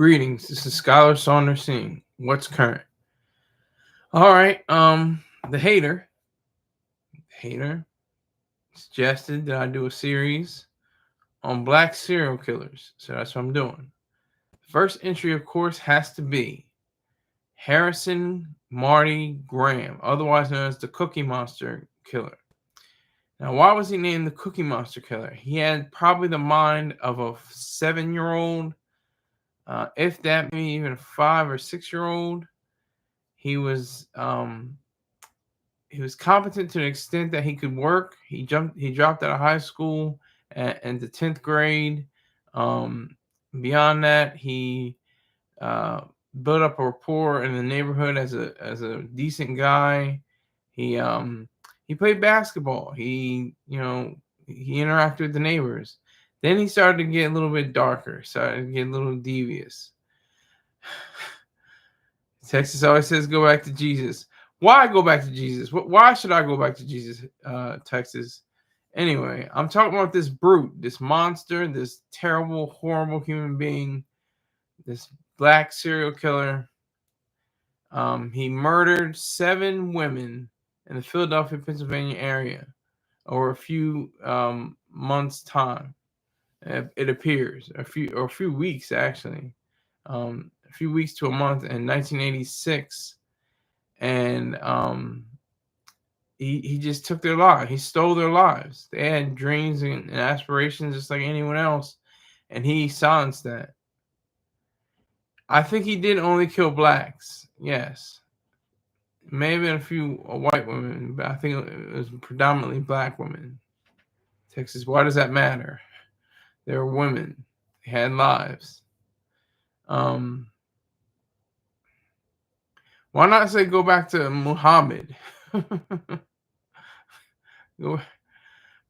Greetings. This is Scholar Saunders Singh. What's current? All right. The hater suggested that I do a series on black serial killers. So that's what I'm doing. The first entry, of course, has to be Harrison Marty Graham, otherwise known as the Cookie Monster Killer. Now, why was he named the Cookie Monster Killer? He had probably the mind of a 7-year-old, if that, maybe even a 5 or 6-year-old. He was he was competent to the extent that he could work. He dropped out of high school and the 10th grade. Um, Beyond that, he uh, built up a rapport in the neighborhood as a decent guy. He um, he played basketball. He interacted with the neighbors. Then he started to get a little bit darker. Started to get a little devious. Texas always says go back to Jesus. Why go back to Jesus? Why should I go back to Jesus, Texas? Anyway, I'm talking about this brute, this monster, this terrible, horrible human being, this black serial killer. He murdered 7 women in the Philadelphia, Pennsylvania area over a few months' time. It appears a few weeks actually, a few weeks to a month in 1986. And he just took their lives. He stole their lives. They had dreams and aspirations just like anyone else, and he silenced that. I think he did only kill blacks. Yes, maybe a few white women, but I think it was predominantly black women. Texas, why does that matter? They were women. They had lives. Um, why not say go back to Muhammad?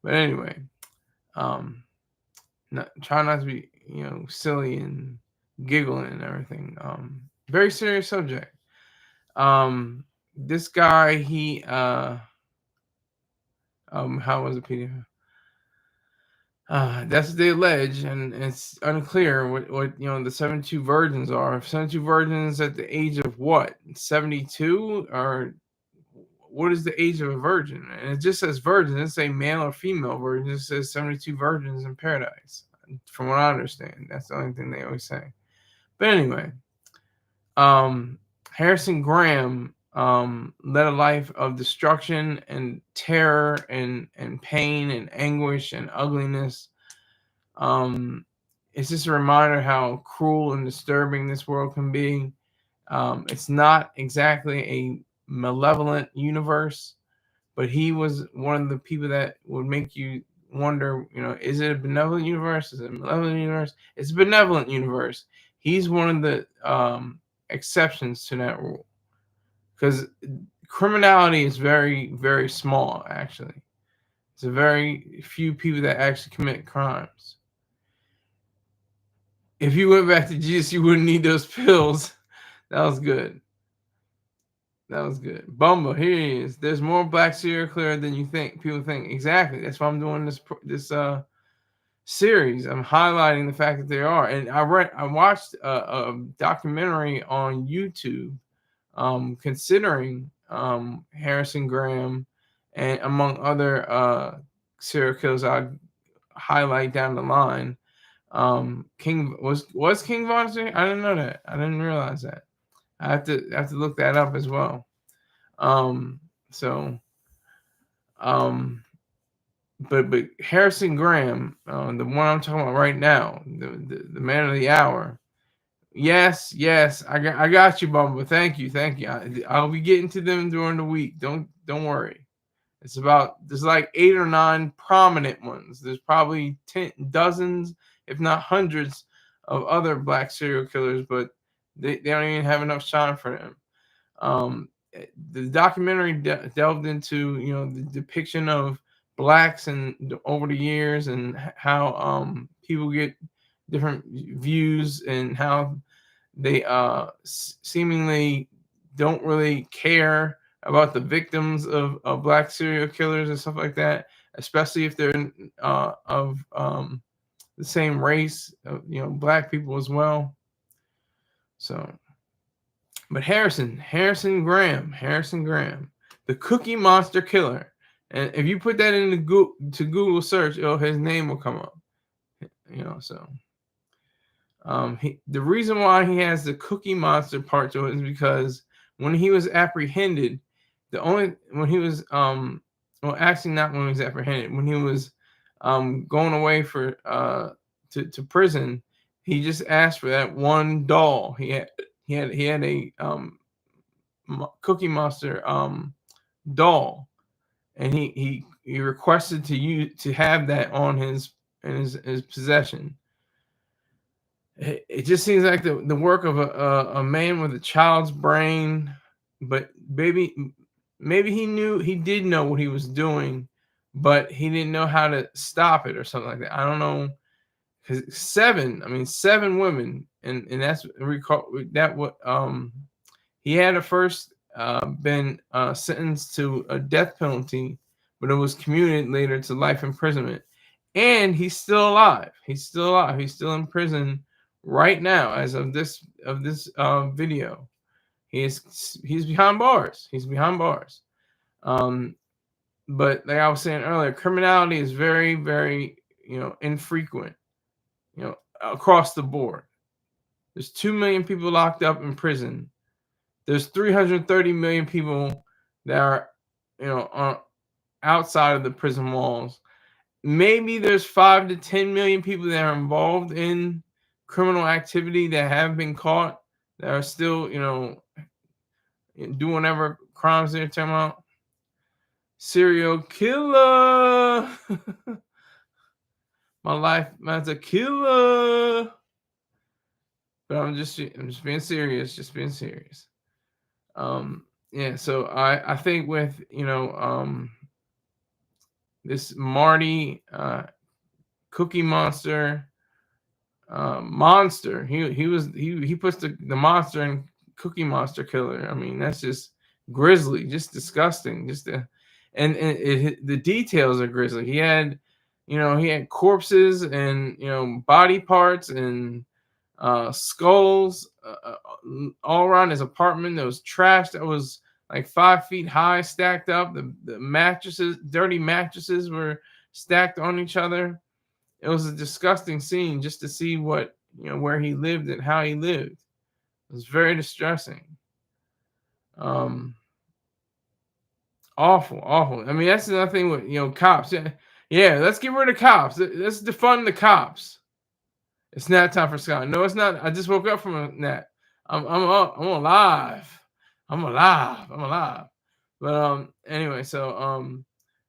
But anyway, try not to be silly and giggling and everything. Very serious subject. This guy, he how was it, Peter? That's what they allege, and it's unclear what the 72 virgins are. 72 virgins at the age of what? 72, or what is the age of a virgin? And it just says virgin. It doesn't say male or female virgin. It says 72 virgins in paradise. From what I understand, that's the only thing they always say. But anyway, Harrison Graham led a life of destruction and terror and pain and anguish and ugliness. It's just a reminder how cruel and disturbing this world can be. It's not exactly a malevolent universe, but he was one of the people that would make you wonder, is it a benevolent universe? Is it a malevolent universe? It's a benevolent universe. He's one of the exceptions to that rule, because criminality is very, very small, actually. It's a very few people that actually commit crimes. If you went back to Jesus, you wouldn't need those pills. That was good. That was good. Bumba, here he is. There's more black serial killer than you think. People think. Exactly. That's why I'm doing this series. I'm highlighting the fact that there are. And I watched a documentary on YouTube, considering Harrison Graham and among other serial killers I'd highlight down the line. King was King Von? I didn't know that. I didn't realize that. I have to look that up as well. So, but Harrison Graham, the one I'm talking about right now, the man of the hour. Yes, I got you, Bumba. Thank you. I'll be getting to them during the week. Don't worry. There's like 8 or 9 prominent ones. There's probably dozens, if not hundreds, of other black serial killers, but they don't even have enough shine for them. The documentary delved into the depiction of blacks and over the years, and how people get different views, and how they seemingly don't really care about the victims of black serial killers and stuff like that, especially if they're of the same race, black people as well. So, but Harrison Graham, the Cookie Monster Killer. And if you put that into Google search, his name will come up. So the reason why he has the Cookie Monster part to it is because when he was apprehended, when he was well, actually not when he was apprehended, when he was going away for to prison, he just asked for that one doll. He had a Cookie Monster doll, and he requested to have that on his possession. It just seems like the work of a man with a child's brain, but maybe he did know what he was doing, but he didn't know how to stop it or something like that. I don't know, because seven women, and that's recall that what he had at first been sentenced to a death penalty, but it was commuted later to life imprisonment. And he's still alive. He's still in prison right now, as of this video. He's behind bars. But like I was saying earlier, criminality is very, very infrequent. Across the board. There's 2 million people locked up in prison. There's 330 million people that are, outside of the prison walls. Maybe there's 5 to 10 million people that are involved in criminal activity that have been caught, that are still, doing whatever crimes they're talking about. Serial killer. My life as a killer. But I'm just being serious. Yeah. So I think with this Marty Cookie Monster monster, he puts the monster in Cookie Monster Killer. I mean, that's just grisly, just disgusting. The details are grisly. He had corpses and body parts and skulls all around his apartment. There was trash that was like 5 feet high stacked up. The mattresses, dirty mattresses, were stacked on each other. It was a disgusting scene just to see what where he lived and how he lived. It was very distressing. Awful. I mean, that's another thing with cops. Yeah. Let's get rid of cops. Let's defund the cops. It's nap time for Scott. No, it's not. I just woke up from a nap. I'm alive. I'm alive. But anyway, so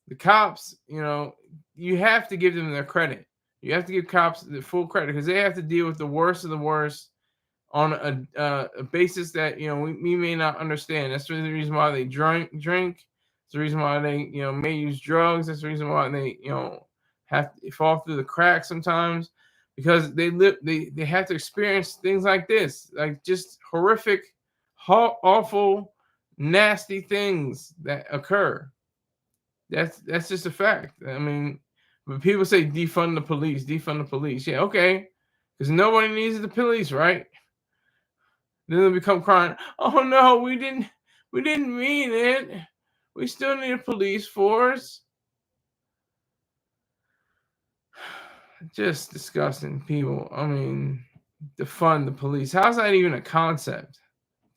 the cops, you have to give them their credit. You have to give cops the full credit because they have to deal with the worst of the worst on a basis that we may not understand. That's the reason why they drink. It's the reason why they may use drugs. That's the reason why they have to fall through the cracks sometimes, because they have to experience things like this, like just horrific, awful, nasty things that occur. That's just a fact. I mean, when people say defund the police, yeah, okay, because nobody needs the police, right? Then they become crying, oh no, we didn't mean it. We still need a police force. Just disgusting people. I mean, defund the police. How's that even a concept?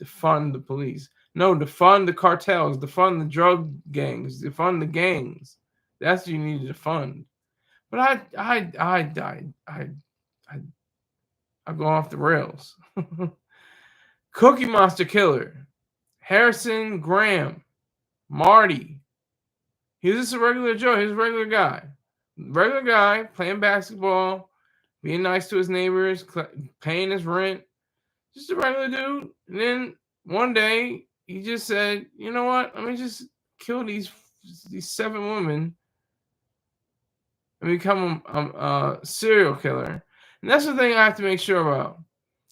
Defund the police. No, defund the cartels, defund the drug gangs, defund the gangs. That's what you need to defund. But I go off the rails. Cookie Monster Killer, Harrison Graham, Marty. He was just a regular Joe. He was a regular guy playing basketball, being nice to his neighbors, paying his rent. Just a regular dude. And then one day he just said, "You know what? Let me just kill these 7 women and become a serial killer." And that's the thing I have to make sure about.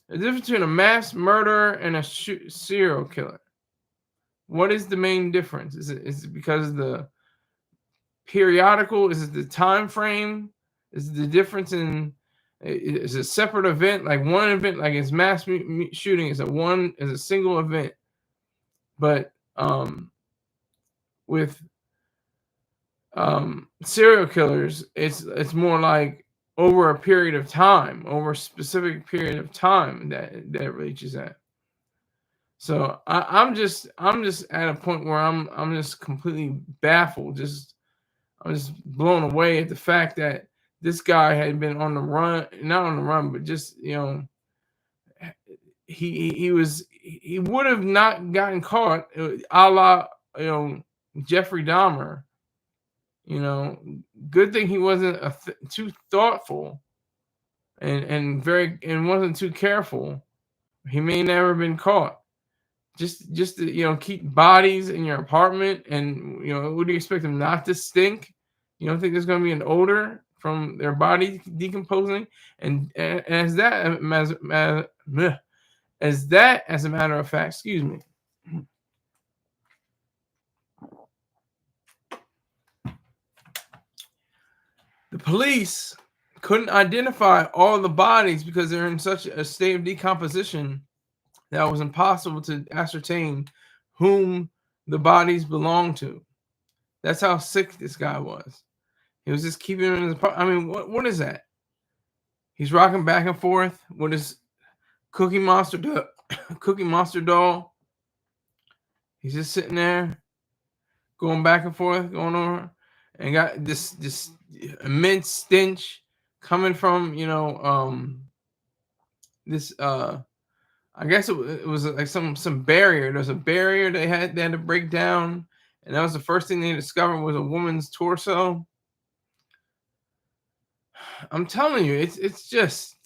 The difference between a mass murderer and a serial killer. What is the main difference? Is it because of the periodical? Is it the time frame? Is it the difference in It's a separate event, like one event, like it's mass shooting is a single event. But with serial killers, it's more like over a period of time, over a specific period of time that it reaches at. So I'm just at a point where I'm just completely baffled. I'm just blown away at the fact that this guy had been on the run, not on the run, but just he would have not gotten caught, a la Jeffrey Dahmer. Good thing he wasn't too thoughtful and wasn't too careful. He may never have been caught. Just to, keep bodies in your apartment, and what do you expect them not to stink? You don't think there's going to be an odor from their body decomposing? And as a matter of fact, excuse me. The police couldn't identify all the bodies because they're in such a state of decomposition that it was impossible to ascertain whom the bodies belonged to. That's how sick this guy was. He was just keeping him in his apartment. I mean, what is that? He's rocking back and forth with his Cookie Monster doll. He's just sitting there, going back and forth, going over, and got this immense stench coming from this I guess it was like some barrier. There's a barrier they had to break down, and that was the first thing they discovered was a woman's torso. I'm telling you, it's just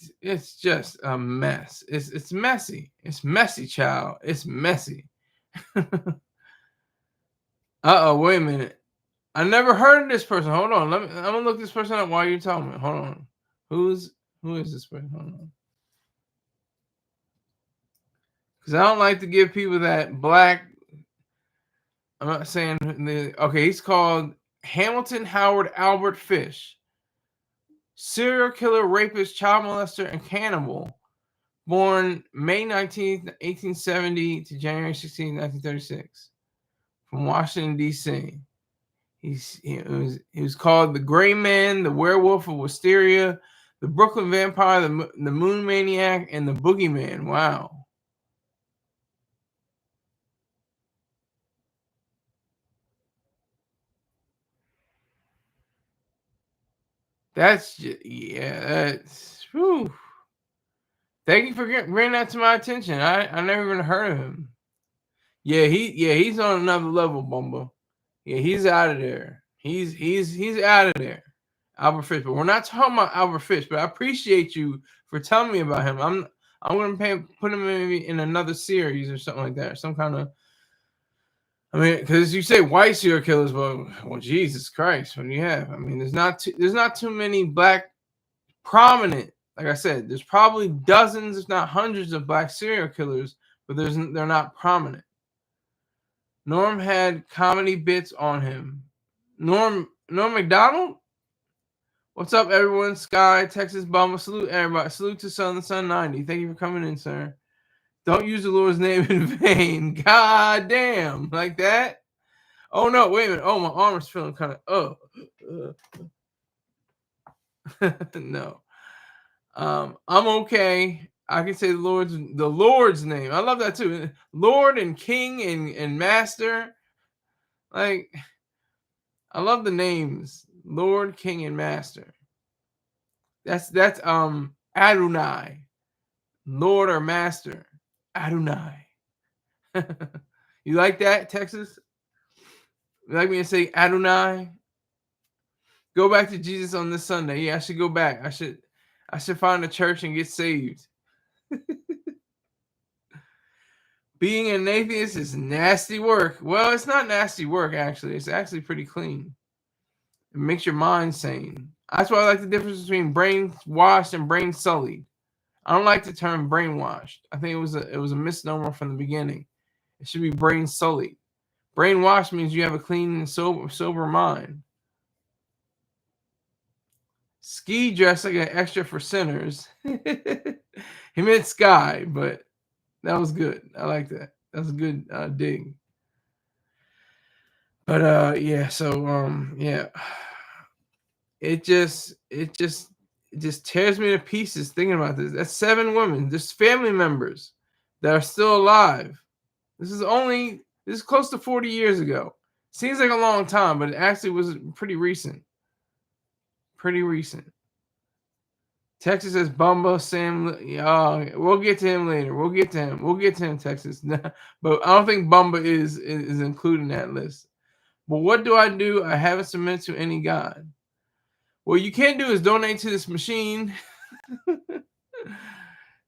a mess. It's messy. It's messy, child. It's messy. Wait a minute. I never heard of this person. Hold on. I'm gonna look this person up while you're telling me. Hold on. Who is this person? Hold on. Because I don't like to give people that black. I'm not saying okay. He's called Hamilton Howard Albert Fish. Serial killer, rapist, child molester, and cannibal. Born May 19th, 1870 to January 16th, 1936. From Washington, D.C. He was called the Gray Man, the Werewolf of Wisteria, the Brooklyn Vampire, the Moon Maniac, and the Boogeyman. Wow. That's whew. Thank you for bringing that to my attention. I never even heard of him. He's on another level, Bumbo. Yeah, he's out of there. He's out of there. Albert Fish. But we're not talking about Albert Fish, but I appreciate you for telling me about him. I'm gonna put him maybe in another series or something like that, or some kind of. I mean, because you say white serial killers, well, Jesus Christ, what do you have? I mean, there's not too many black prominent. Like I said, there's probably dozens, if not hundreds, of black serial killers, but they're not prominent. Norm had comedy bits on him. Norm McDonald? What's up, everyone? Sky, Texas Bummer. Salute everybody. Salute to Sun 90. Thank you for coming in, sir. Don't use the Lord's name in vain. God damn. Like that? Oh, no. Wait a minute. Oh, my arm is feeling kind of... No. I'm okay. I can say the Lord's name. I love that too. Lord and King and Master. Like, I love the names. Lord, King, and Master. That's Adonai. Lord or Master. Adonai. You like that, Texas? You like me to say Adonai? Go back to Jesus on this Sunday. Yeah, I should go back. I should find a church and get saved. Being an atheist is nasty work. Well, it's not nasty work, actually. It's actually pretty clean. It makes your mind sane. That's why I like the difference between brainwashed and brain sullied. I don't like the term brainwashed. I think it was a misnomer from the beginning. It should be brain sullied. Brainwashed means you have a clean and sober mind. Ski dressed like an extra for sinners. He meant Sky, but that was good. I like that. That's a good dig. But yeah, so yeah. It just tears me to pieces thinking about this. That's 7 women, just family members that are still alive. This is close to 40 years ago. Seems like a long time, but it actually was pretty recent. Pretty recent. Texas says Bumba Sam. Yeah, we'll get to him later. We'll get to him. We'll get to him, Texas. But I don't think Bumba is included in that list. But what do? I haven't submitted to any God. What you can do is donate to this machine.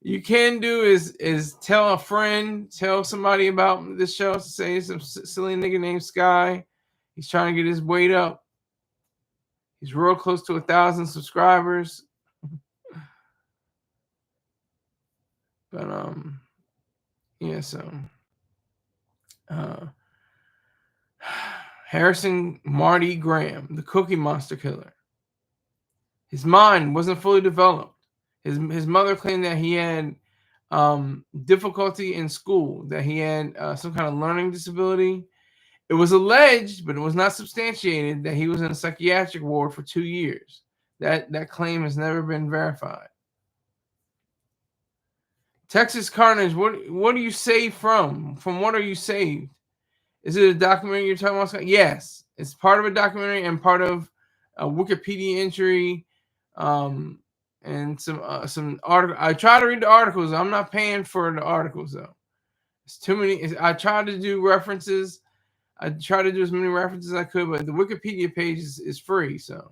You can do is tell a friend, tell somebody about this show. Say some silly nigga named Sky. He's trying to get his weight up. He's real close to 1,000 subscribers. But yeah. So Harrison Marty Graham, the Cookie Monster killer. His mind wasn't fully developed. His mother claimed that he had difficulty in school, that he had some kind of learning disability. It was alleged, but it was not substantiated, that he was in a psychiatric ward for 2 years. That claim has never been verified. Texas Carnage, what are you saved from? From what are you saved? Is it a documentary you're talking about? Yes, it's part of a documentary and part of a Wikipedia entry, and some article. I try to read the articles. I'm not paying for the articles though. It's too many. I try to do references. I try to do as many references as I could, but the Wikipedia page is free, so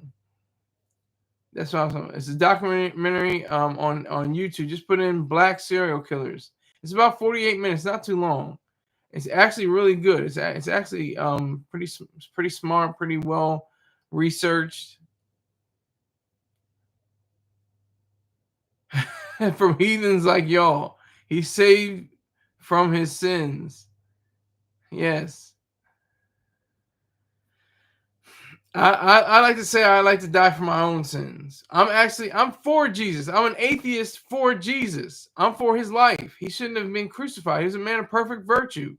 that's awesome. It's a documentary on YouTube. Just put in Black Serial Killers. It's about 48 minutes, not too long. It's actually really good. It's actually pretty smart, pretty well researched. From heathens like y'all, he's saved from his sins. Yes. I like to say I like to die for my own sins. I'm for Jesus. I'm an atheist for Jesus. I'm for his life. He shouldn't have been crucified. He was a man of perfect virtue.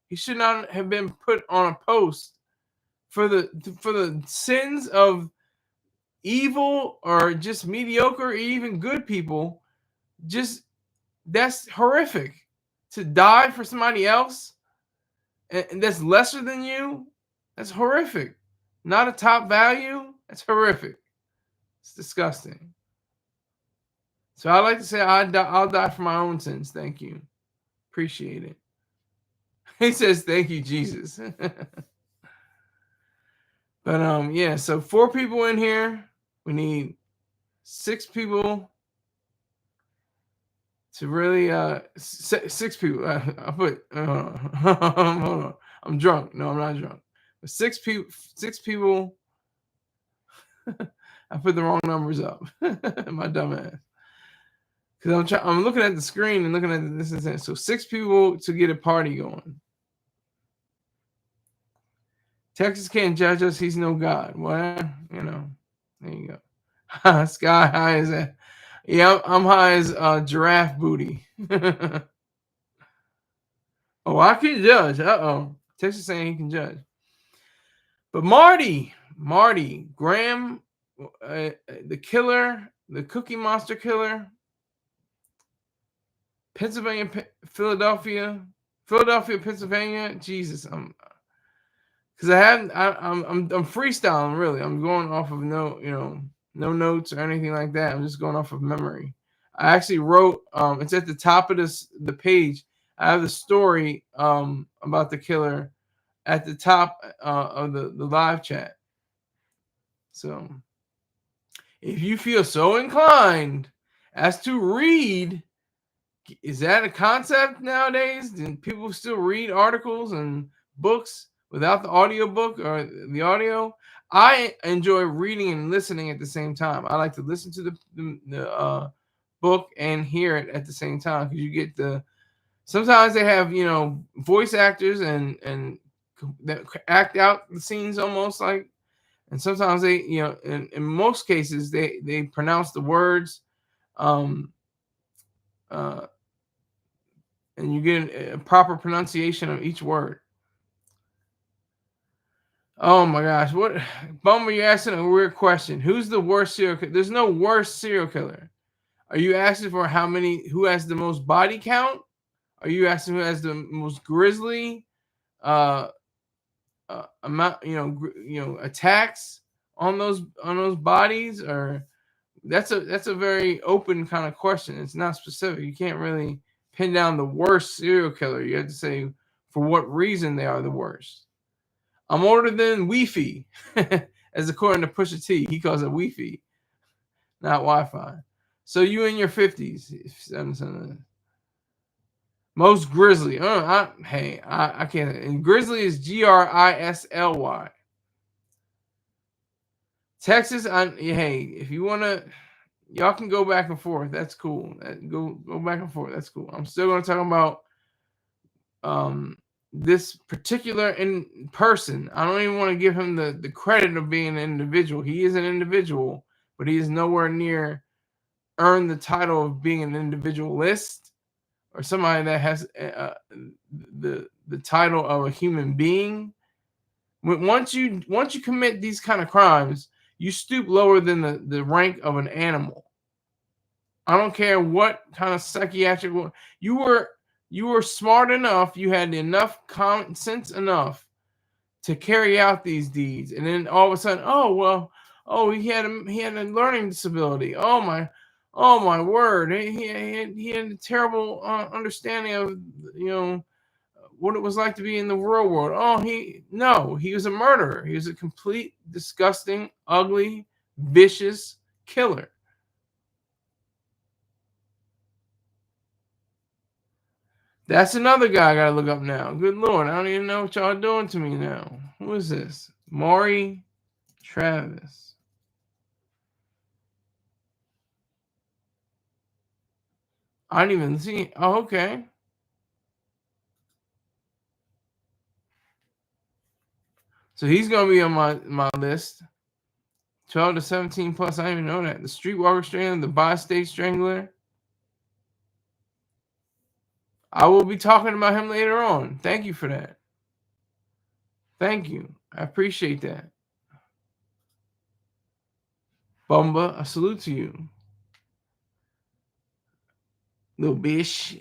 He should not have been put on a post for the sins of evil or just mediocre or even good people. Just that's horrific. To die for somebody else and that's lesser than you, that's horrific. Not a top value, that's horrific. It's disgusting. So I like to say I'll die for my own sins. Thank you. Appreciate it. He says, thank you, Jesus. But yeah, so 4 people in here. We need 6 people to really 6 people. I put hold on. I'm drunk. No, I'm not drunk. But 6 people. I put the wrong numbers up. My dumb ass. Because I'm looking at the screen and looking at this and that. So 6 people to get a party going. Texas can't judge us. He's no God. Well, there you go. Sky high as that. Yeah, I'm high as giraffe booty. Oh, I can judge. Texas saying he can judge. But Marty Graham, the killer, the Cookie Monster killer, Pennsylvania, Philadelphia, Pennsylvania. Jesus, I'm freestyling really. I'm going off of no notes or anything like that. I'm just going off of memory. I actually wrote. It's at the top of the page. I have the story about the killer at the top of the live chat. So if you feel so inclined as to read, is that a concept nowadays? Do people still read articles and books without the audiobook or the audio? I enjoy reading and listening at the same time. I like to listen to the book and hear it at the same time because you get sometimes they have voice actors and that act out the scenes almost like And sometimes they, in most cases, they pronounce the words, um, uh, and you get a proper pronunciation of each word. Oh my gosh, what Bummer, you're asking a weird question. Who's the worst serial killer? There's no worst serial killer. Are you asking for who has the most body count? Are you asking who has the most grisly uh, amount, attacks on those bodies? Or that's a very open kind of question. It's not specific. You can't really pin down the worst serial killer. You have to say for what reason they are the worst. I'm older than Wi-Fi, as according to Pusha T. He calls it Wi-Fi, not Wi-Fi. So you in your 50s. Most grisly. I can't. And grizzly is Grisly. Texas, hey, if you want to, y'all can go back and forth. That's cool. Go back and forth. That's cool. I'm still going to talk about this particular in person. I don't even want to give him the credit of being an individual. He is an individual, but he is nowhere near earned the title of being an individualist or somebody that has the title of a human being. Once you commit these kind of crimes, you stoop lower than the rank of an animal. I don't care what kind of psychiatric you were smart enough, you had enough common sense enough to carry out these deeds, and then all of a sudden, he had a learning disability. Oh my word, he had a terrible understanding of what it was like to be in the real world. He was a murderer. He was a complete, disgusting, ugly, vicious killer. That's another guy I gotta look up now. Good Lord, I don't even know what y'all are doing to me now. Who is this? Maury Travis. I didn't even see. Oh, okay. So he's gonna be on my list. 12 to 17 plus. I didn't even know that. The Streetwalker Strangler, the Bi-State Strangler. I will be talking about him later on. Thank you for that. Thank you. I appreciate that. Bumba, a salute to you. Little bish.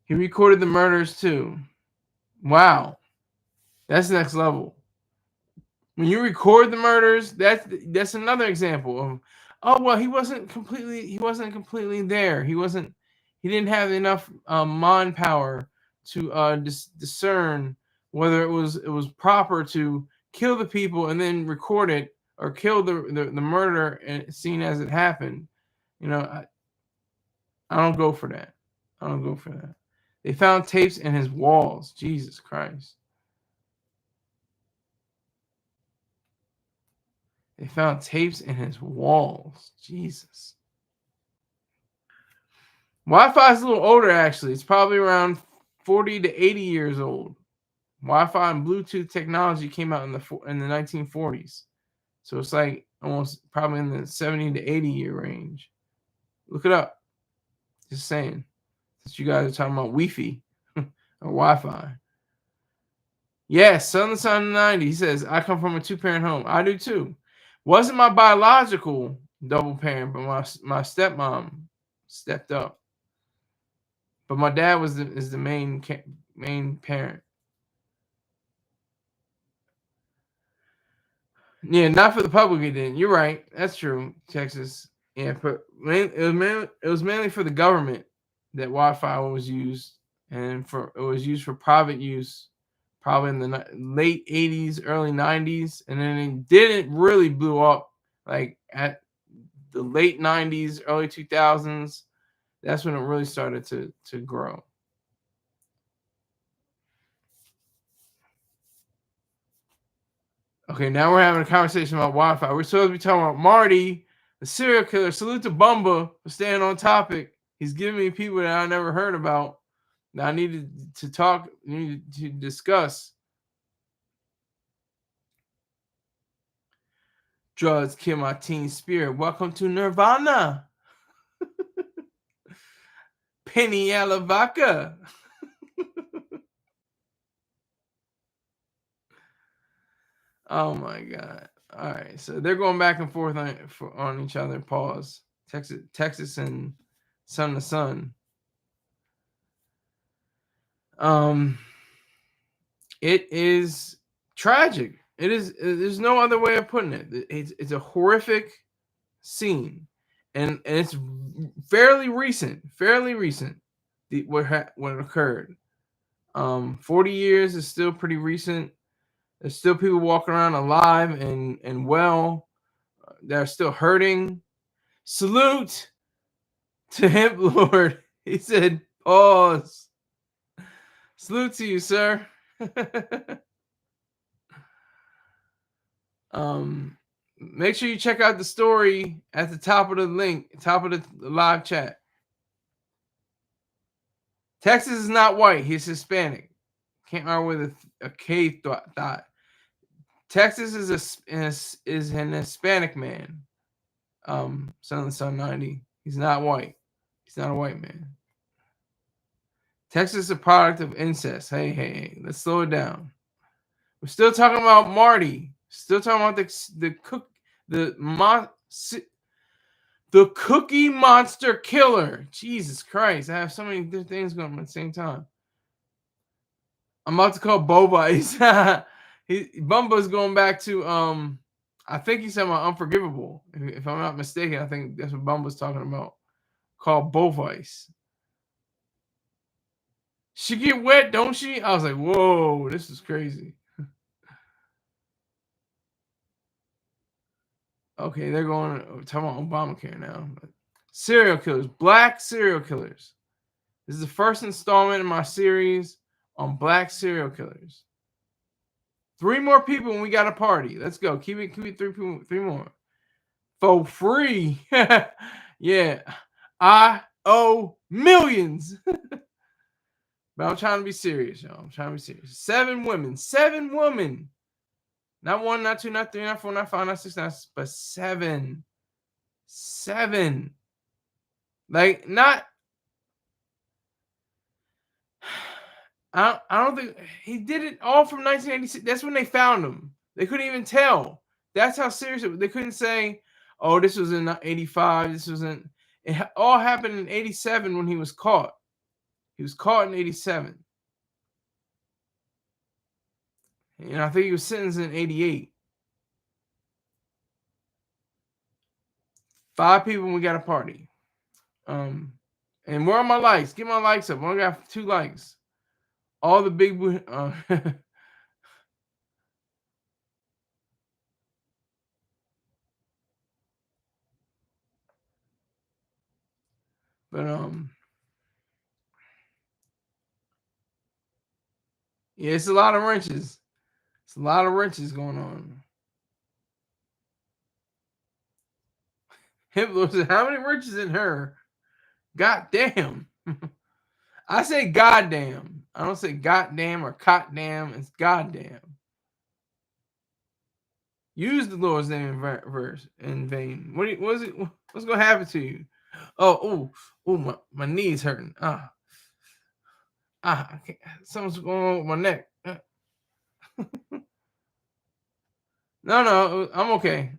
He recorded the murders too. Wow. That's next level. When you record the murders, that's another example of he wasn't completely there. He didn't have enough mind power to discern whether it was proper to kill the people and then record it, or kill the murder and scene as it happened. I don't go for that. They found tapes in his walls. Jesus Christ. They found tapes in his walls. Jesus. Wi-Fi is a little older, actually. It's probably around 40 to 80 years old. Wi-Fi and Bluetooth technology came out in the 1940s. So it's like almost probably in the 70 to 80 year range. Look it up. Just saying. Since you guys are talking about Wi-Fi or Wi-Fi. Yes, son of the 90. He says, I come from a 2-parent home. I do too. Wasn't my biological double parent, but my stepmom stepped up. But my dad is the main parent. Yeah, not for the public. It didn't. You're right. That's true. Texas. Yeah, but it was mainly for the government that Wi-Fi was used, and it was used for private use, probably in the late 80s, early 90s, and then it didn't really blow up like at the late 90s, early 2000s. That's when it really started to grow. Okay, now we're having a conversation about Wi-Fi. We're supposed to be talking about Marty, the serial killer. Salute to Bumba for staying on topic. He's giving me people that I never heard about that I needed to discuss. Drugs kill my teen spirit. Welcome to Nirvana. Penny Alavaca. Oh my god. All right, so they're going back and forth on each other. Pause. Texas and Son to Son. It is tragic. It is. There's no other way of putting it. It's a horrific scene, and it's fairly recent. Fairly recent. What occurred. 40 years is still pretty recent. There's still people walking around alive and well. They're still hurting. Salute to him, Lord. He said, pause. Salute to you, sir. Make sure you check out the story at the top of the link, top of the live chat. Texas is not white. He's Hispanic. Can't remember with a K thought. Texas is an Hispanic man. Son of the Sun 90. He's not white. He's not a white man. Texas is a product of incest. Hey, let's slow it down. We're still talking about Marty. Still talking about the Cookie Monster Killer. Jesus Christ. I have so many different things going on at the same time. I'm about to call Boba. Bumba's going back to I think he said about Unforgivable. If I'm not mistaken, I think that's what Bumba's talking about. Called Bovice. She get wet, don't she? I was like, whoa, this is crazy. Okay, they're going talking about Obamacare now. Serial killers, black serial killers. This is the first installment in my series on black serial killers. 3 more people and we got a party. Let's go. Keep it 3 people, 3 more. For free. Yeah. I owe millions. But I'm trying to be serious, y'all. I'm trying to be serious. 7 women. 7 women. Not 1, not 2, not 3, not 4, not 5, not 6, but 7. 7. Like, not. I don't think he did it all from 1986. That's when they found him. They couldn't even tell. That's how serious it was. They couldn't say, oh, this was in 85. This was in. It all happened in 87 when he was caught. He was caught in 87. And I think he was sentenced in 88. 5 people and we got a party. And where are my likes? Get my likes up. I only got 2 likes. All the big but yeah, it's a lot of wrenches. It's a lot of wrenches going on. Hitler said, how many wrenches in her? God damn. I say goddamn. I don't say goddamn or cotdamn. It's goddamn. Use the Lord's name in verse in vain. What's going to happen to you? Oh, my knee's hurting. I can't, something's going on with my neck. No, I'm okay.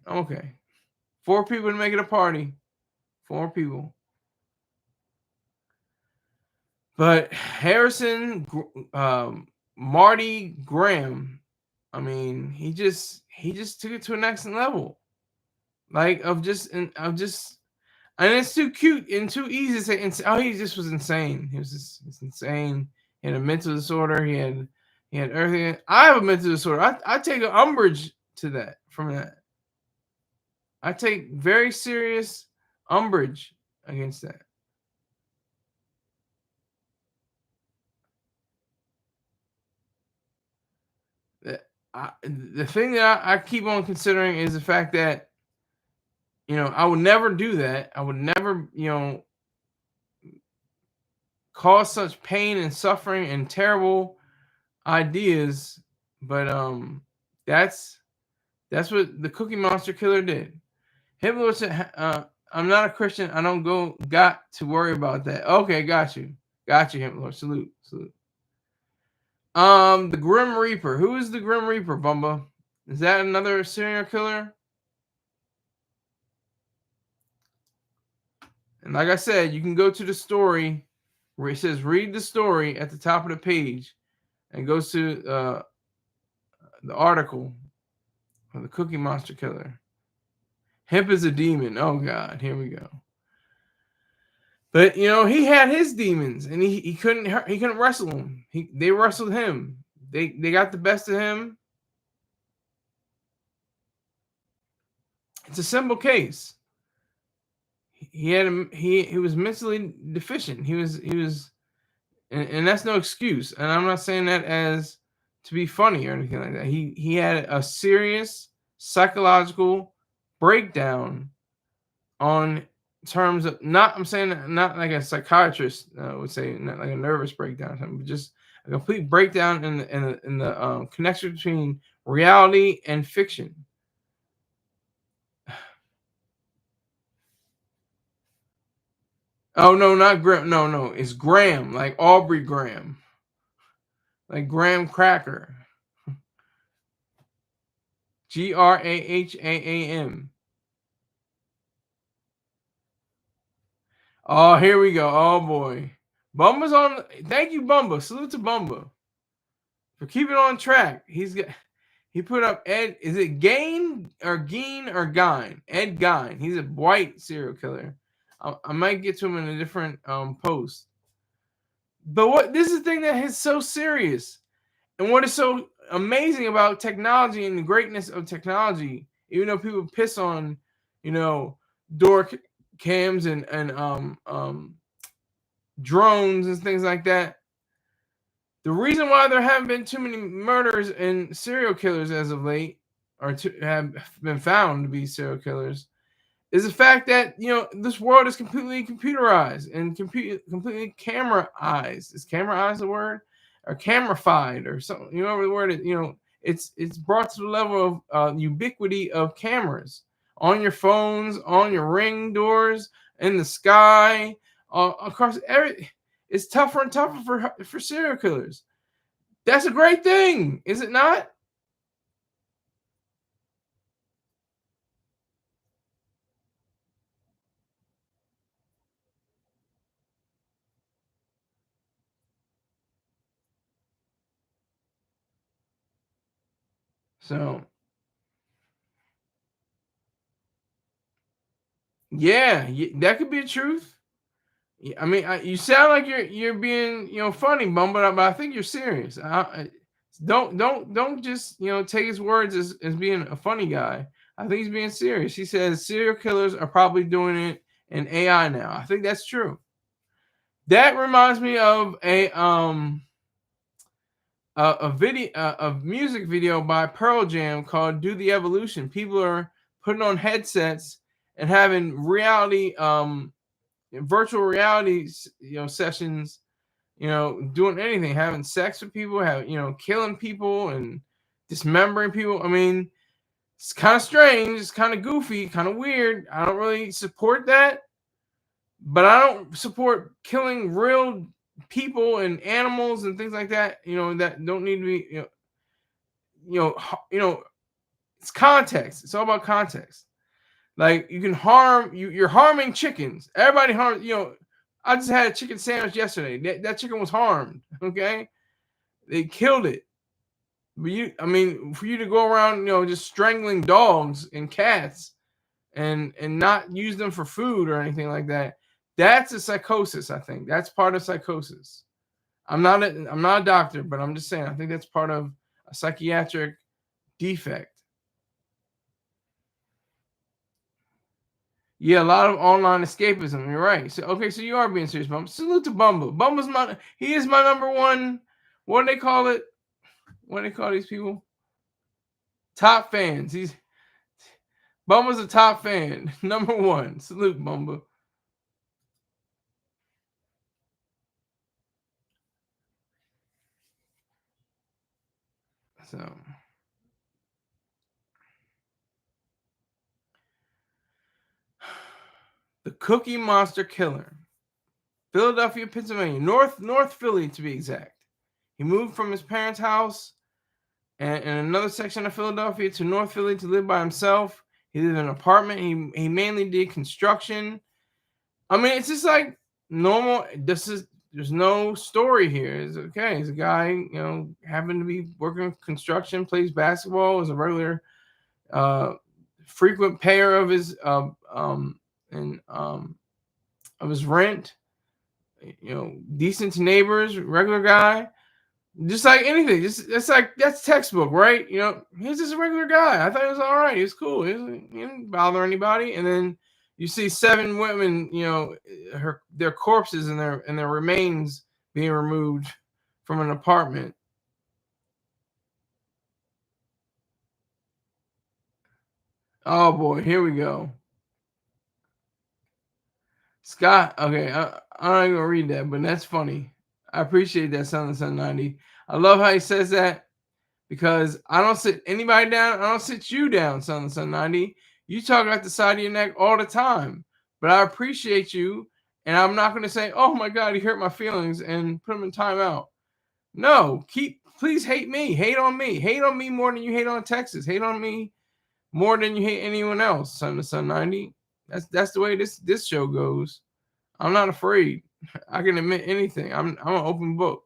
4 people to make it a party. 4 people. But Harrison, Marty Graham, I mean, he just took it to a next level. Like and it's too cute and too easy to say. Oh, he just was insane. He was insane. He had a mental disorder. He had everything. I have a mental disorder. I take an umbrage to that. From that, I take very serious umbrage against that. The thing that I keep on considering is the fact that, I would never do that. I would never, cause such pain and suffering and terrible ideas. But that's That's what the Cookie Monster killer did. Hitler said, "I'm not a Christian. I don't got to worry about that." Okay, got you, Hitler. Salute, salute. The Grim Reaper. Who is the Grim Reaper, Bumba? Is that another serial killer? And like I said, you can go to the story where it says read the story at the top of the page, and goes to the article of the Cookie Monster killer. Hemp is a demon. Oh God, here we go. But he had his demons, and he couldn't wrestle them. They wrestled him. They got the best of him. It's a simple case. He was mentally deficient. He was, and that's no excuse. And I'm not saying that as to be funny or anything like that. He had a serious psychological breakdown on terms of, not, I'm saying not like a psychiatrist would say, not like a nervous breakdown or something, but just a complete breakdown in the connection between reality and fiction. Oh no, not Graham. No, it's Graham, like Aubrey Graham, like Graham Cracker. Graham. Oh, here we go. Oh boy, Bumba's on. Thank you, Bumba. Salute to Bumba for keeping on track. He put up Ed. Is it Gain or Geen or Gine? Ed Gein. He's a white serial killer. I might get to him in a different post. But what this is the thing that is so serious, and what is so amazing about technology and the greatness of technology, even though people piss on, door cams and drones and things like that. The reason why there haven't been too many murders and serial killers as of late, or have been found to be serial killers, is the fact that this world is completely computerized and completely cameraized. Is cameraized the word, or camerafied, or something? You know the word is. It's brought to the level of ubiquity of cameras on your phones, on your Ring doors, in the sky, across every. It's tougher and tougher for serial killers. That's a great thing, is it not? So yeah, that could be the truth. I mean, you sound like you're being funny, Bumble, but I think you're serious. Don't just take his words as being a funny guy. I think he's being serious. He says serial killers are probably doing it in AI now. I think that's true. That reminds me of a video, a music video by Pearl Jam called "Do the Evolution." People are putting on headsets and having virtual reality sessions, doing anything, having sex with people, killing people and dismembering people. I mean, it's kind of strange, it's kind of goofy, kind of weird. I don't really support that, but I don't support killing real people and animals and things like that, that don't need to be, you know, you know, it's context. It's all about context. Like, you can you're harming chickens. Everybody harms, I just had a chicken sandwich yesterday. That chicken was harmed. Okay. They killed it. But I mean, for you to go around, just strangling dogs and cats and not use them for food or anything like that, that's a psychosis, I think. That's part of psychosis. I'm not a doctor, but I'm just saying, I think that's part of a psychiatric defect. Yeah, a lot of online escapism. You're right. So okay, so you are being serious, Bumble. Salute to Bumble. He is my number one. What do they call it? What do they call these people? Top fans. Bumble's a top fan. Number one. Salute, Bumble. So The Cookie Monster Killer. Philadelphia, Pennsylvania. North Philly, to be exact. He moved from his parents' house and in another section of Philadelphia to North Philly to live by himself. He lived in an apartment. He mainly did construction. I mean, it's just like normal. There's no story here. It's okay. He's a guy, happened to be working construction, plays basketball, is a regular, frequent payer of his and of his rent. Decent neighbors, regular guy. Just like anything, that's textbook, right? He's just a regular guy. I thought he was all right. He was cool. He didn't bother anybody. And then you see 7 women, their corpses and their remains being removed from an apartment. Oh boy, here we go. Scott, okay, I'm not gonna read that, but that's funny. I appreciate that, Son of Sun 90. I love how he says that. Because I don't sit anybody down. I don't sit you down, Son of Sun 90. You talk out the side of your neck all the time. But I appreciate you. And I'm not going to say, oh my God, he hurt my feelings and put him in timeout. No, please hate me. Hate on me. Hate on me more than you hate on Texas. Hate on me more than you hate anyone else, Son of Sun 90. That's the way this show goes. I'm not afraid. I can admit anything. I'm an open book.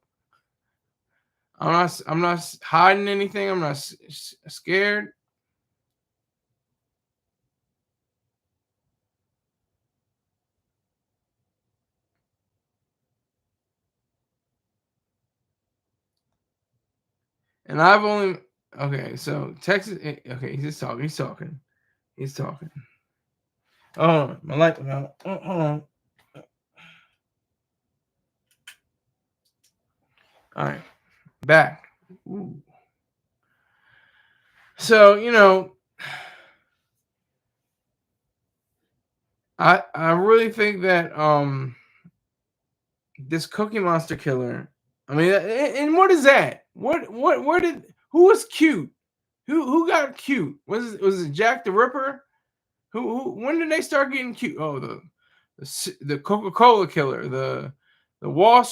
I'm not hiding anything. I'm not scared. And I've only okay. So Texas. Okay, he's talking. He's talking. Oh, my light went out. Hold on. All right, back. Ooh. So I really think that this Cookie Monster Killer. I mean, and what is that? Who was cute? Who got cute? Was it Jack the Ripper? Who when did they start getting cute? Oh, the Coca-Cola killer, the Wall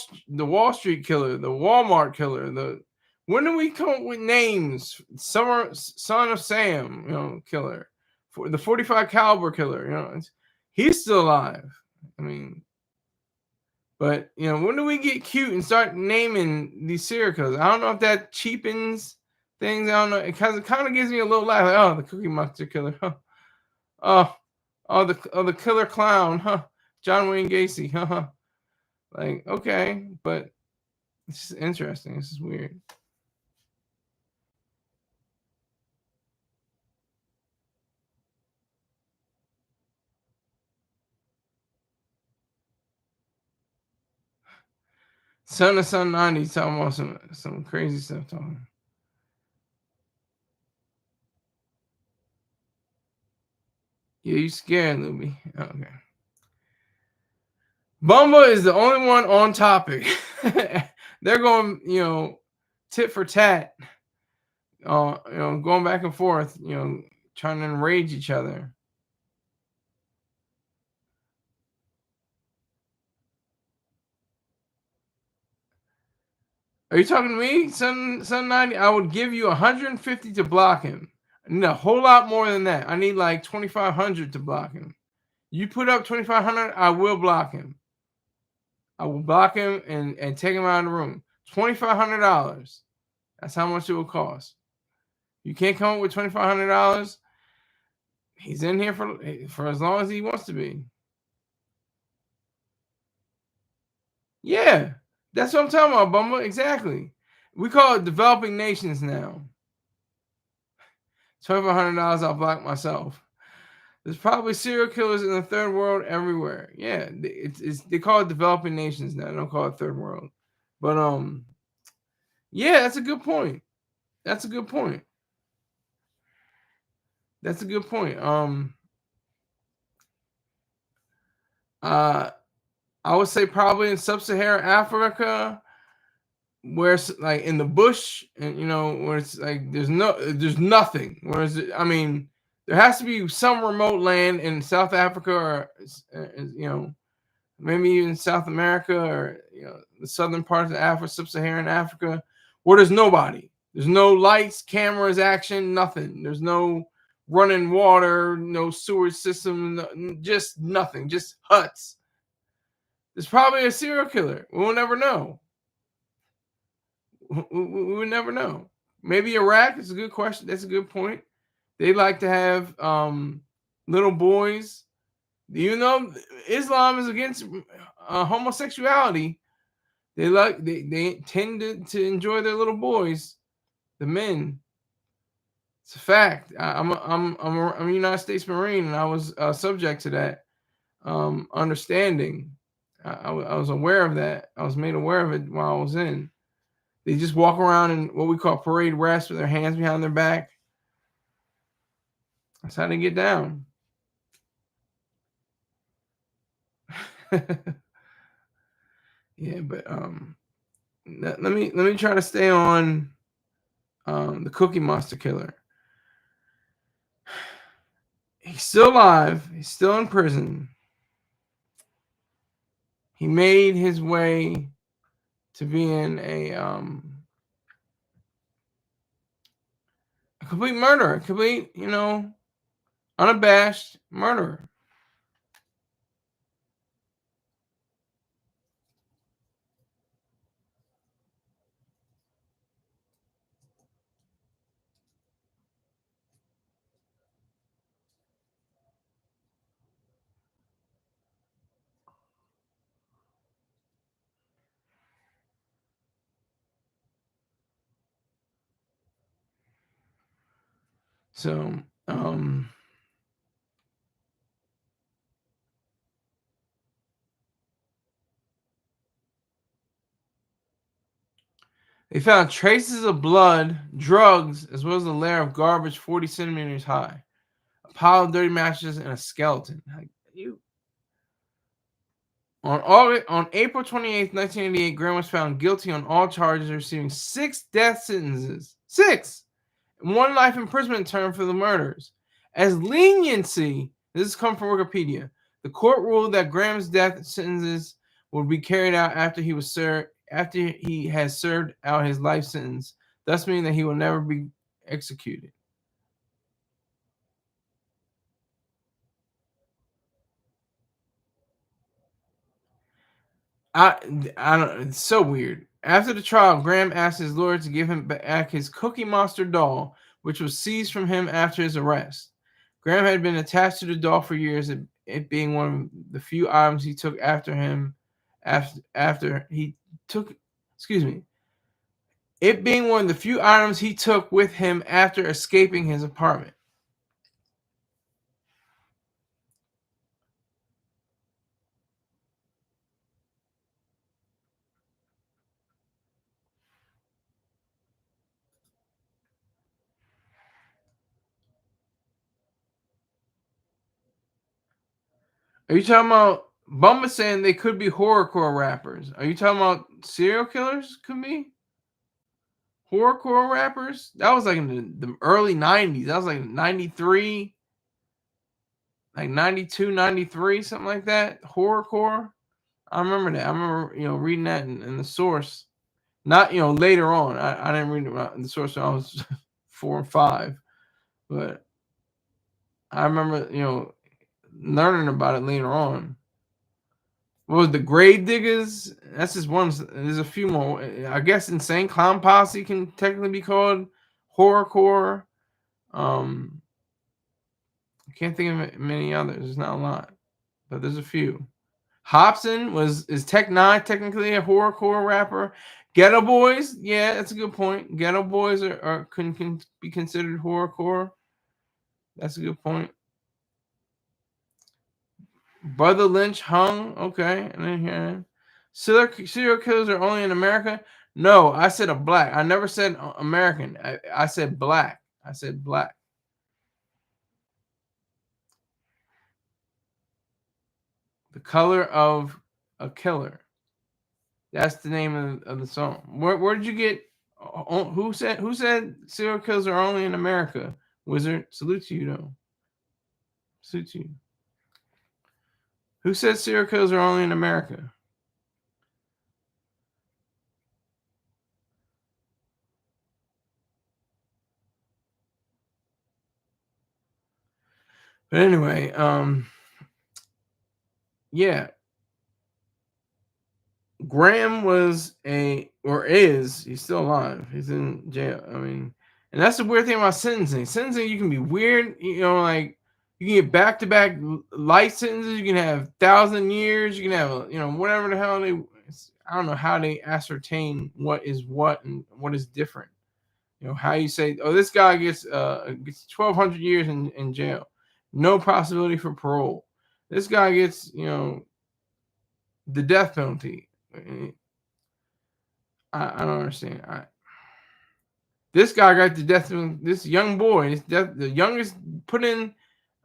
Street killer, the Walmart killer. When do we come up with names? Son of Sam, killer, for the 45 caliber killer. He's still alive. I mean, but when do we get cute and start naming these serial killers? I don't know if that cheapens things. I don't know, because it kind of gives me a little laugh. Like, oh, the Cookie Monster Killer. Huh. The killer clown. Huh. John Wayne Gacy. Huh. Like, okay, but it's just interesting. This is weird. Son of Sun 90 talking about some crazy stuff talking. Yeah, you scared, Luby. Oh, okay. Bumba is the only one on topic. They're going, tit for tat. Going back and forth, trying to enrage each other. Are you talking to me, Sun 90? I would give you 150 to block him. I need a whole lot more than that. I need like 2,500 to block him. You put up 2,500, I will block him. I will block him and take him out of the room. $2,500. That's how much it will cost. You can't come up with $2,500. He's in here for as long as he wants to be. Yeah, that's what I'm talking about, Bumba. Exactly. We call it developing nations now. $2,500, I'll block myself. There's probably serial killers in the third world everywhere. Yeah, they call it developing nations now. They don't call it third world. But yeah, that's a good point. That's a good point. That's a good point. I would say probably in sub-Saharan Africa, where it's like in the bush, and where it's like there's nothing. Whereas I mean, There has to be some remote land in South Africa, or maybe even South America, or the southern parts of Africa, sub-Saharan Africa, where there's nobody. There's no lights, cameras, action, nothing. There's no running water, no sewage system, just nothing, just huts. There's probably a serial killer. We'll never know. We would never know. Maybe Iraq is a good question. That's a good point. They like to have little boys. You know, Islam is against homosexuality. They tend to enjoy their little boys, the men. It's a fact. I'm a United States Marine, and I was subject to that understanding. I was aware of that. I was made aware of it while I was in. They just walk around in what we call parade rest with their hands behind their back. That's how they get down. Yeah, but let me try to stay on the Cookie Monster killer. He's still alive. He's still in prison. He made his way to being a complete murderer, complete, unabashed murderer. So, they found traces of blood, drugs, as well as a layer of garbage 40 centimeters high, a pile of dirty mattresses, and a skeleton. On April 28th, 1988, Graham was found guilty on all charges, receiving 6 death sentences. 6! And 1 life imprisonment term for the murders. As leniency, this has come from Wikipedia, the court ruled that Graham's death sentences would be carried out after he has served out his life sentence, thus meaning that he will never be executed. I don't. It's so weird. After the trial, Graham asked his lawyer to give him back his Cookie Monster doll, which was seized from him after his arrest. Graham had been attached to the doll for years, it being one of the few items he took after him. After he took, excuse me, it being one of the few items he took with him after escaping his apartment. Are you talking about Bumba saying they could be horrorcore rappers? Are you talking about serial killers? Could be horrorcore rappers? That was like in the early 90s. That was like 93, like 92, 93, something like that. Horrorcore. I remember that. I remember, reading that in the source. Not, later on. I didn't read it in the source when I was 4 and 5. But I remember, learning about it later on. What was the Grave Diggers? That's just one. There's a few more. I guess Insane Clown Posse can technically be called horrorcore. I can't think of many others. There's not a lot, but there's a few. Hobson is Tech Nine technically a horrorcore rapper? Ghetto Boys, yeah, that's a good point. Ghetto Boys can be considered horrorcore. That's a good point. Brother Lynch hung, okay, and then here. Serial killers are only in America. No, I said a black. I never said American. I said black. I said black. The color of a killer. That's the name of the song. Where did you get? Who said serial killers are only in America? Wizard, salute to you though. Suits you. Who said serial killers are only in America? But anyway, yeah, Graham was he's still alive. He's in jail. I mean, and that's the weird thing about sentencing. Sentencing, you can be weird, like you can get back to back life sentences. You can have 1,000 years. You can have, whatever the hell I don't know how they ascertain what is what and what is different. How you say, oh, this guy gets 1,200 years in jail, no possibility for parole. This guy gets, the death penalty. I don't understand. This guy got the death penalty. This young boy, the youngest. Put in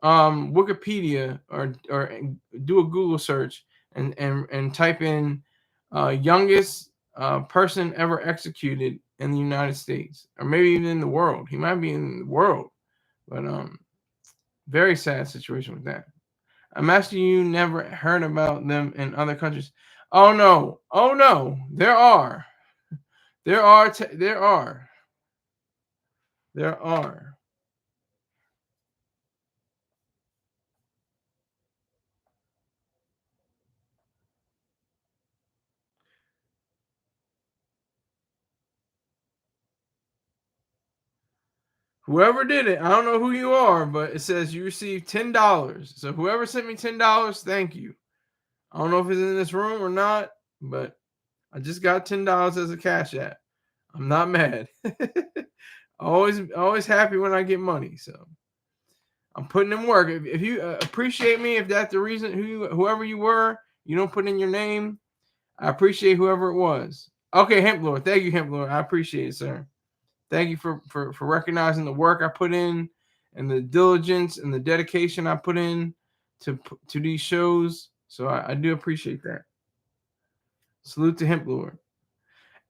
Wikipedia or do a Google search and type in youngest person ever executed in the United States, or maybe even in the world. He might be in the world, but very sad situation with that. I'm asking you, never heard about them in other countries. Oh no, there are. There are. There are. Whoever did it, I don't know who you are, but it says you received $10. So whoever sent me $10, thank you. I don't know if it's in this room or not, but I just got $10 as a cash app. I'm not mad. Always happy when I get money. So I'm putting in work. If you appreciate me, if that's the reason, whoever you were, you don't put in your name. I appreciate whoever it was. Okay, Hemp Lord. Thank you, Hemp Lord. I appreciate it, sir. Thank you for recognizing the work I put in and the diligence and the dedication I put in to these shows. So I do appreciate that. Salute to Hemp Lord.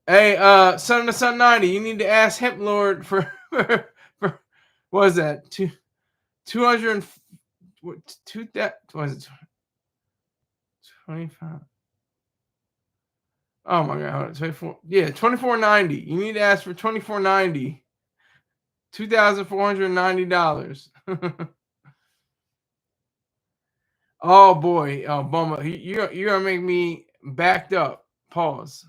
Hey, Son of the Sun 90, you need to ask Hemp Lord for what is that? 200 that was it 25. Oh my god, 24. Yeah, 2490. You need to ask for 2490. $2,490. Oh boy, oh bummer. You're gonna make me backed up. Pause.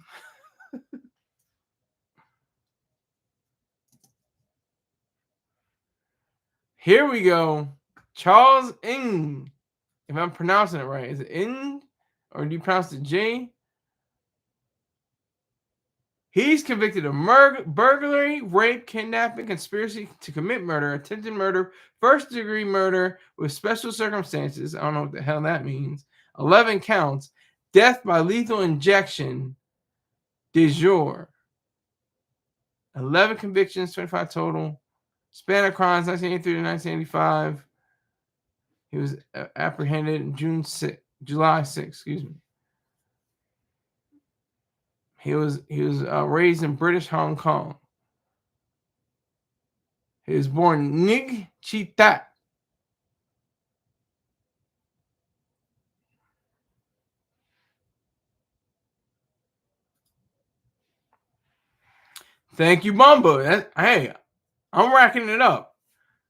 Here we go. Charles Ng. If I'm pronouncing it right, is it Ng or do you pronounce it J? He's convicted of burglary, rape, kidnapping, conspiracy to commit murder, attempted murder, first-degree murder with special circumstances. I don't know what the hell that means. 11 counts. Death by lethal injection. De jure. 11 convictions, 25 total. Span of crimes, 1983 to 1985. He was apprehended in July 6th, excuse me. He was raised in British Hong Kong. He was born Nig Chi Tat. Thank you, Mamba. Hey, I'm racking it up.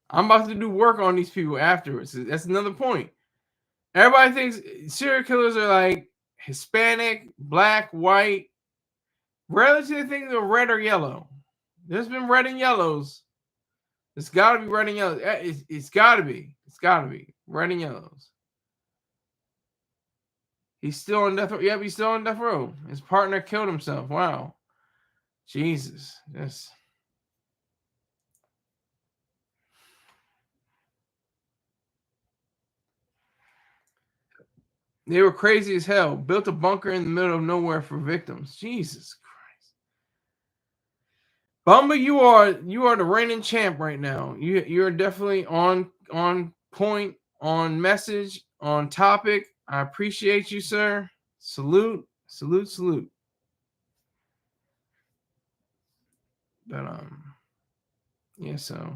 I'm about to do work on these people afterwards. That's another point. Everybody thinks serial killers are like Hispanic, black, white. Rarely do they think they're red or yellow. There's been red and yellows. It's got to be red and yellow. It's got to be. It's got to be red and yellows. He's still on death row. Yep, he's still on death row. His partner killed himself. Wow. Jesus. That's. They were crazy as hell. Built a bunker in the middle of nowhere for victims. Jesus Christ. Bumba, you are the reigning champ right now. You're definitely on point, on message, on topic. I appreciate you, sir. Salute, salute, salute. But yeah, so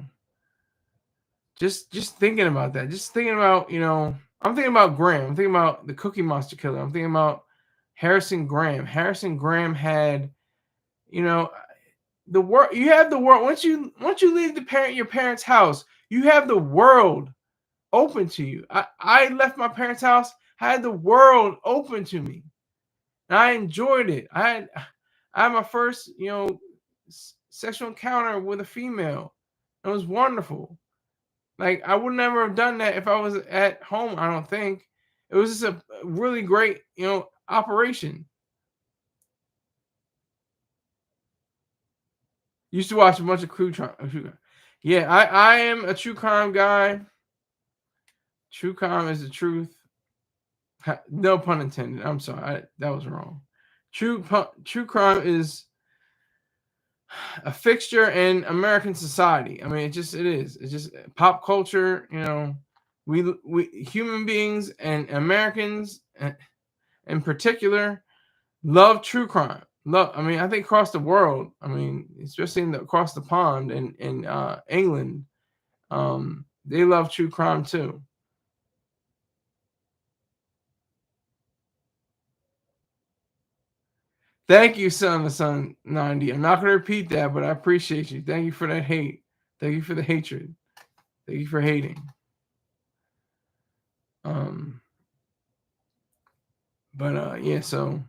Just thinking about that. Just thinking about, I'm thinking about Graham. I'm thinking about the Cookie Monster killer. I'm thinking about Harrison Graham. Harrison Graham had, you know, the world. You have the world once you leave your parents' house. You have the world open to you. I left my parents' house. I had the world open to me. And I enjoyed it. I had my first, sexual encounter with a female. It was wonderful. Like, I would never have done that if I was at home, I don't think. It was just a really great, operation. Used to watch a bunch of true crime. Yeah, I am a true crime guy. True crime is the truth. No pun intended. I'm sorry. That was wrong. True crime is a fixture in American society. I mean, it is. It's just pop culture. We human beings and Americans in particular love true crime. I mean, I think across the world. I mean, especially across the pond in England, they love true crime too. Thank you, son of son 90. I'm not going to repeat that, but I appreciate you. Thank you for that hate. Thank you for the hatred. Thank you for hating. Yeah, so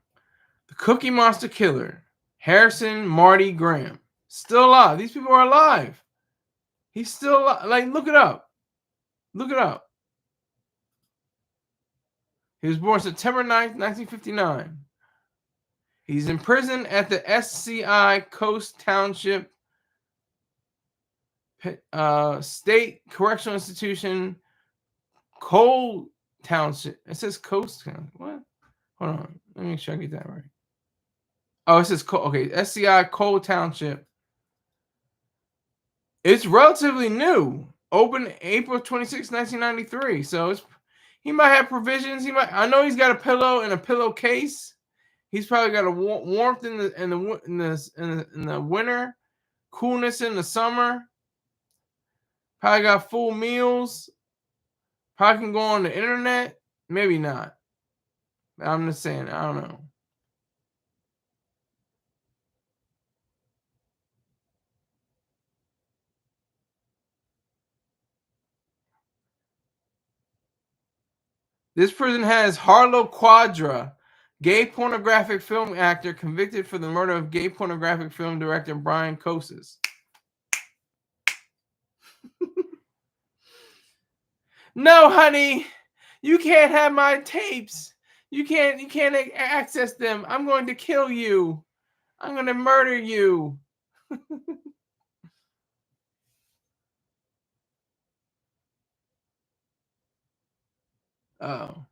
the Cookie Monster killer, Harrison Marty Graham, still alive. These people are alive. He's still alive. Like, look it up. Look it up. He was born September 9th, 1959. He's in prison at the SCI Coast Township State Correctional Institution, Cole Township. It says Coast Township. What? Hold on. Let me make sure I get that right. Oh, it says Cole. Okay, SCI Cole Township. It's relatively new. Opened April 26, 1993. So he might have provisions. I know he's got a pillow and a pillowcase. He's probably got a warmth in the winter, coolness in the summer. Probably got full meals. Probably can go on the internet. Maybe not. I'm just saying. I don't know. This prison has Harlow Quadra, gay pornographic film actor convicted for the murder of gay pornographic film director Brian Kosis. No, honey, you can't have my tapes. You can't access them. I'm going to kill you. I'm going to murder you. Oh.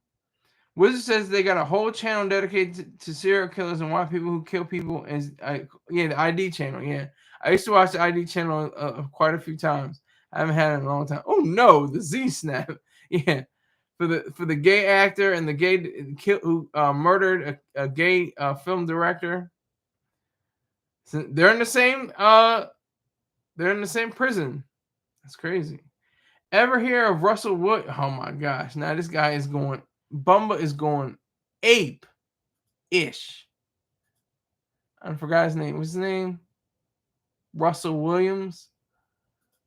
Wizard says they got a whole channel dedicated to serial killers and white people who kill people. And the ID channel. Yeah, I used to watch the ID channel quite a few times. I haven't had it in a long time. Oh no, the Z Snap. Yeah, for the gay actor and the gay who murdered a gay film director. So they're in the same. They're in the same prison. That's crazy. Ever hear of Russell Wood? Oh my gosh! Now this guy is going. Bumba is going ape-ish. I forgot his name. What's his name? Russell Williams.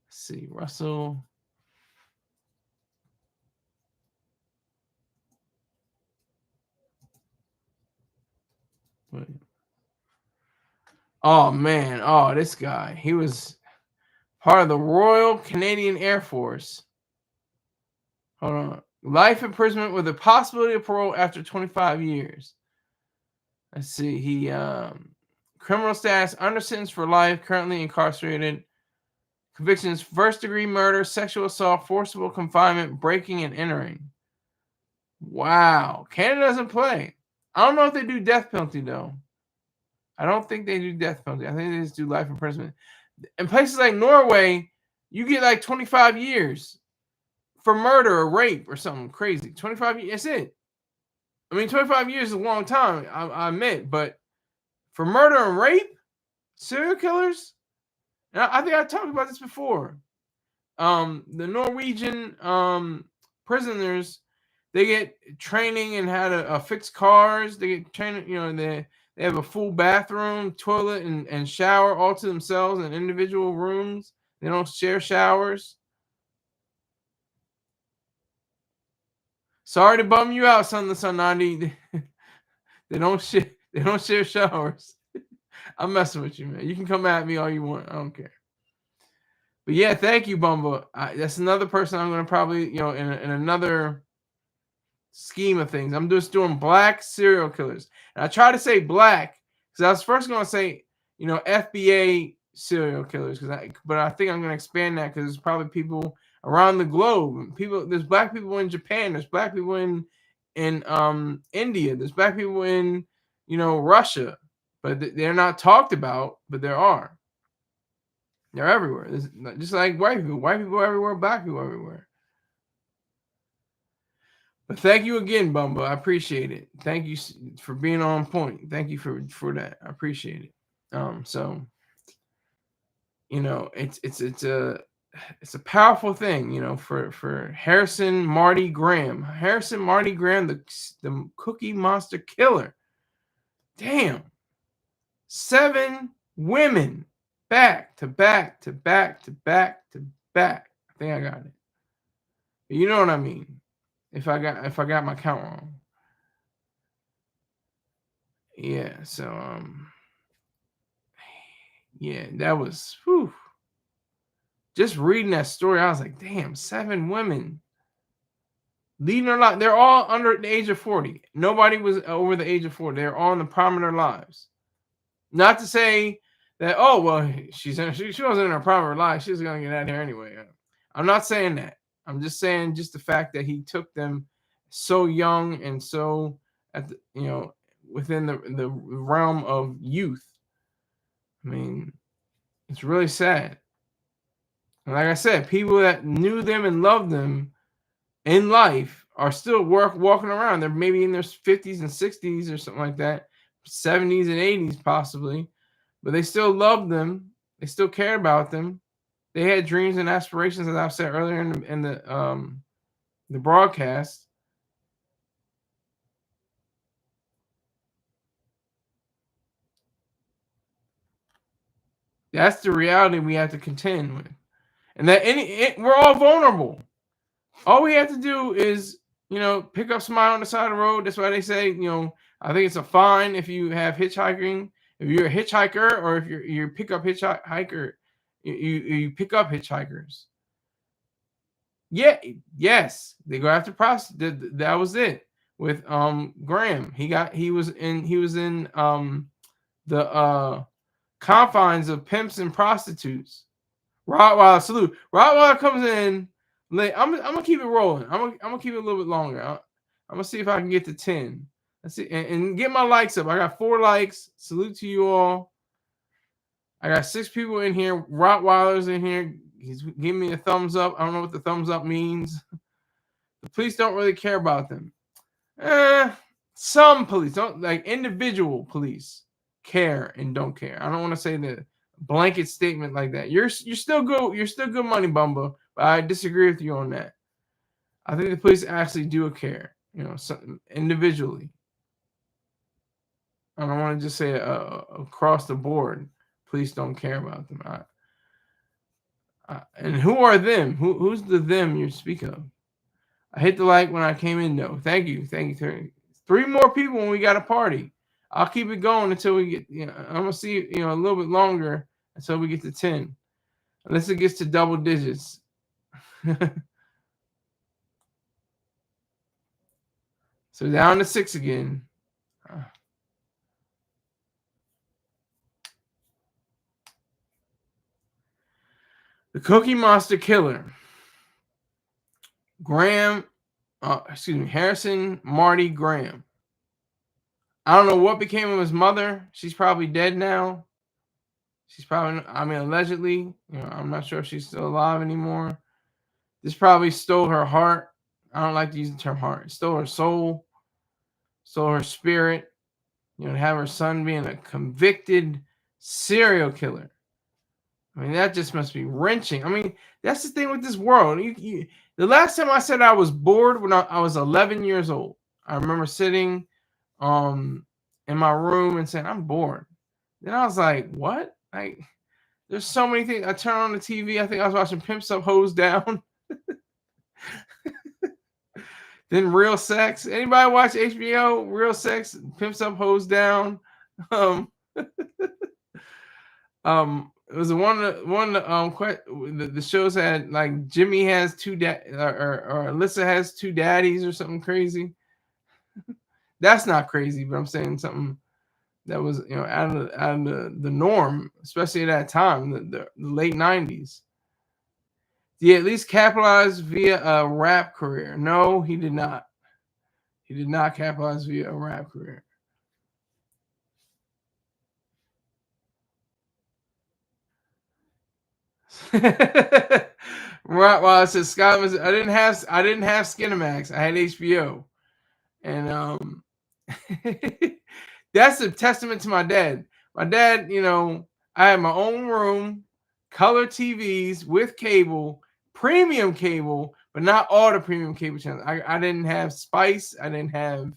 Let's see, Russell. Oh man! Oh, this guy. He was part of the Royal Canadian Air Force. Hold on. Life imprisonment with the possibility of parole after 25 years. Let's see. He criminal status under sentence for life, currently incarcerated. Convictions: first-degree murder, sexual assault, forcible confinement, breaking and entering. Wow. Canada doesn't play. I don't know if they do death penalty, though. I don't think they do death penalty. I think they just do life imprisonment. In places like Norway, you get like 25 years for murder or rape or something crazy. 25 years, that's it. I mean, 25 years is a long time, I admit, but for murder and rape, serial killers, and I think I talked about this before. the Norwegian prisoners, they get training in how to fix cars. They get training, they have a full bathroom, toilet, and shower all to themselves in individual rooms. They don't share showers. Sorry to bum you out, son. The son 90. They don't share showers. I'm messing with you, man. You can come at me all you want. I don't care. But yeah, thank you, Bumba. That's another person I'm going to probably, in another scheme of things. I'm just doing black serial killers. And I try to say black because I was first going to say, FBA serial killers, but I think I'm going to expand that because there's probably people around the globe. There's black people in Japan. There's black people in India. There's black people in Russia, but they're not talked about. But there are. They're everywhere. Just like white people. White people everywhere. Black people everywhere. But thank you again, Bumba. I appreciate it. Thank you for being on point. Thank you for that. I appreciate it. So it's a powerful thing, for Harrison Marty Graham. Harrison Marty Graham, the Cookie Monster killer. Damn. 7 women back to back to back to back to back. I think I got it. You know what I mean? If I got my count wrong. Yeah, so yeah, that was whew. Just reading that story, I was like, damn, 7 women leading their life. They're all under the age of 40. Nobody was over the age of 40. They're all in the prime of their lives. Not to say that, oh, well, she wasn't in her prime of her life. She was going to get out of here anyway. I'm not saying that. I'm just saying just the fact that he took them so young and so within the realm of youth. I mean, it's really sad. And like I said, people that knew them and loved them in life are still walking around. They're maybe in their 50s and 60s or something like that, 70s and 80s possibly, but they still loved them. They still cared about them. They had dreams and aspirations, as I've said earlier in the broadcast. That's the reality we have to contend with, and that we're all vulnerable. All we have to do is, pick up somebody on the side of the road. That's why they say, I think it's a fine if you have hitchhiking. If you're a hitchhiker, or if you pick up hitchhiker, you pick up hitchhikers. Yeah, yes, they go after prostitutes. That was it with Graham. He was in the confines of pimps and prostitutes. Rottweiler salute. Rottweiler comes in. I'm gonna keep it rolling. I'm gonna keep it a little bit longer. I'm gonna see if I can get to 10. Let's see and get my likes up. I got 4 likes. Salute to you all. I got 6 people in here. Rottweiler's in here. He's giving me a thumbs up. I don't know what the thumbs up means. The police don't really care about them. Some police don't, like individual police care and don't care. I don't want to say the blanket statement like that. You're still good. You're still good money, Bumba. But I disagree with you on that. I think the police actually do care, individually. I don't want to just say across the board, police don't care about them. And who are them? Who's the them you speak of? I hit the like when I came in, though. Thank you. 3 more people when we got a party. I'll keep it going until we get, I'm going to see, a little bit longer until we get to 10. Unless it gets to double digits. So down to 6 again. The Cookie Monster killer. Harrison Marty Graham. I don't know what became of his mother. She's probably dead now. She's probably, allegedly. I'm not sure if she's still alive anymore. This probably stole her heart. I don't like to use the term heart. It stole her soul, stole her spirit. To have her son being a convicted serial killer. I mean, that just must be wrenching. I mean, that's the thing with this world. The last time I said I was bored when I was 11 years old. I remember sitting in my room and saying, I'm bored. Then I was like, what? Like, there's so many things. I turned on the TV. I think I was watching Pimps Up, Hose Down. Then Real Sex. Anybody watch HBO? Real Sex, Pimps Up, Hose Down. Um, it was the shows had like Jimmy has two or Alyssa has two daddies or something crazy. That's not crazy, but I'm saying something that was out of the norm, especially at that time, the late '90s. Did he at least capitalize via a rap career? No, he did not. He did not capitalize via a rap career. Right. Well, it says Scott was. I didn't have Skinamax. I had HBO, and that's a testament to my dad. My dad, I had my own room, color TVs with cable, premium cable, but not all the premium cable channels. I didn't have Spice. I didn't have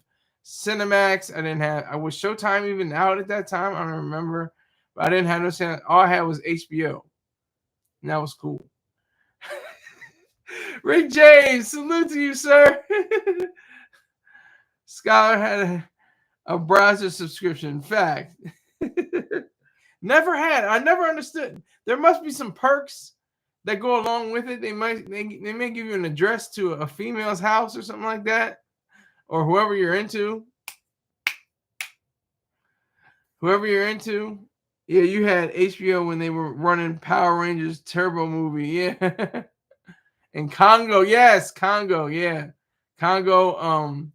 Cinemax. I didn't have. I was Showtime even out at that time. I don't remember, but I didn't have no channel. All I had was HBO, and that was cool. Rick James, salute to you, sir. Scholar had a browser subscription. In fact, never had. I never understood. There must be some perks that go along with it. They may give you an address to a female's house or something like that, or whoever you're into. Yeah, you had HBO when they were running Power Rangers Turbo movie. Yeah. And Congo, yes, Congo, yeah. Congo,